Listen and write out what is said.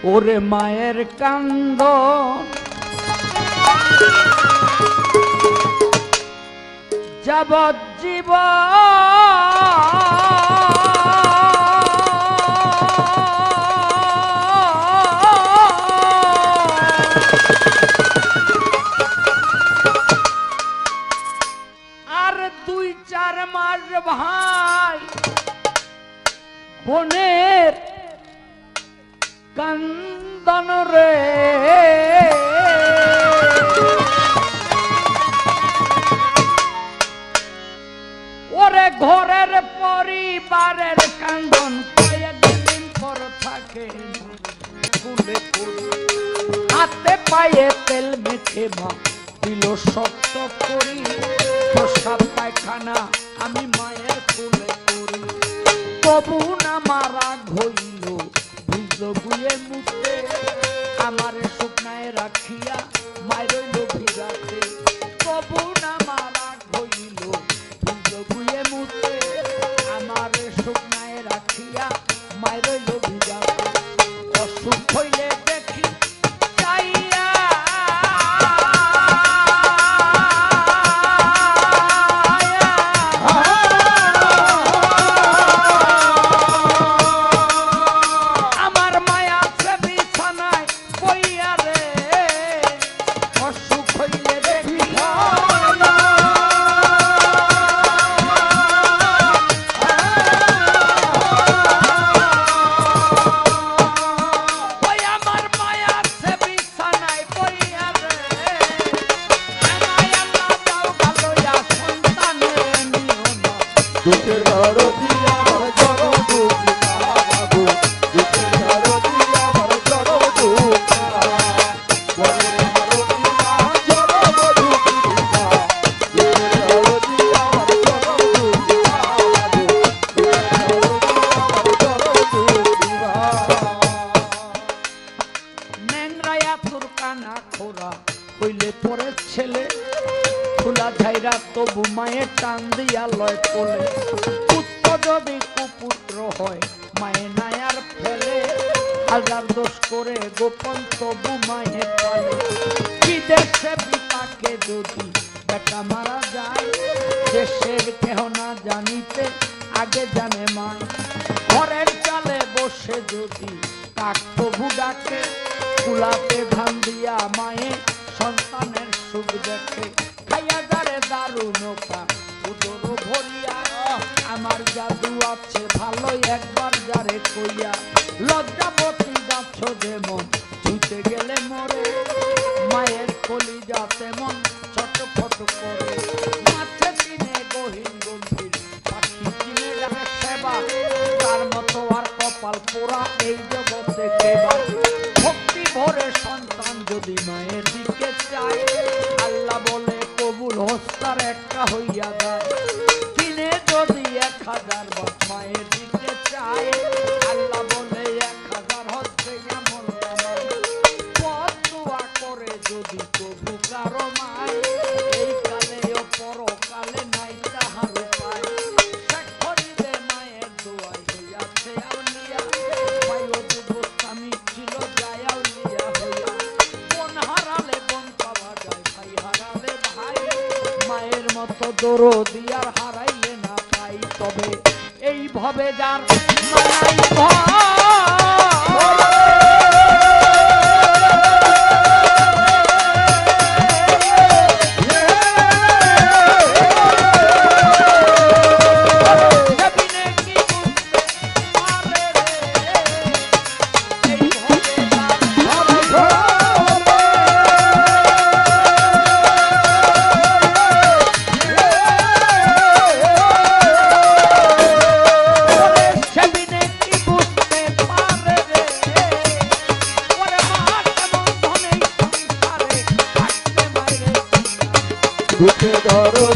ওরে মায়ের কান্দ আর 2-4 মাস ভাই বোনের কান্দন রে ওরে ঘরের পরিবারের কান্দন কয়েকদিন পর থাকে হাতে পায়ে তেল মেখে মা দিল শক্ত করি প্রসাদ পায়খানা আমি মায়ের কোলে করি তবু না মারা হইল ভিজল গুয়ে মুখে আমার শুকনায় রাখিয়া মায়ের রইল ভিজাতে তবু না মারা হইল ভিজল গুয়ে মুখে আমার শুকনায় রাখিয়া মায়ের রইল ভিজাতে অসুখ হইলে দেখি চাইয়া হইলে পরে ছেলে খোলা ঝাইরা তবু মায়ের টান দিয়া লয় কোলে পুত্র যদি কুপুত্র হয় মায়ে নায়ার ফেলে হাজার দোষ করে গোপন তবু মায়ে পালে বিদেশে পিতাকে যদি বেটা মারা যায় দেশের কেহ না জানিতে আগে জানে মায় ঘরের চালে বসে যদি কাক তবু ডাকে কুলাতে ধান দিয়া মায়ে সন্তানের সুখ দেখে খাইয়া যারে দারুণ উদর ভরিয়া আমার জাদু আছে ভালোই একবার যারে কইয়া লজ্জাবতী যাচ্ছ যেমন ছুটে গেলে মরে মায়ের কলিজা তেমন ছটফট করে মাছে কিনে গহীন গম্ভীর পাখি কিনে যাবে সেবা তার মতো আর কপাল পোড়া এই জগতে কেবা ভক্তি ভরে সন্তান যদি মায়ের দিকে চায় আল্লাহ বলে কবুল হস্তার একটা হইয়া যায় দিনে যদি 1000 বার মায়ের দিকে চায় আল্লাহ বলে 1000 হচ্ছে এমন পথ দোয়া করে যদি কবু কারো মায় এই কালে ও পরকালে নাই তাহার উপায় সাক্ষরিতে মায়ের দোয়াই হইয়াছে আউলিয়া পাইও যুবস্বামী ছিল যায় আউলিয়া হইয়া কোন হারালে কোন পাওয়া যায় ভাই হারালে ভাই মায়ের মতো দরদি আর হারাইলে না পাই তবে এইভাবে যার মানাই দুঃখে ধরো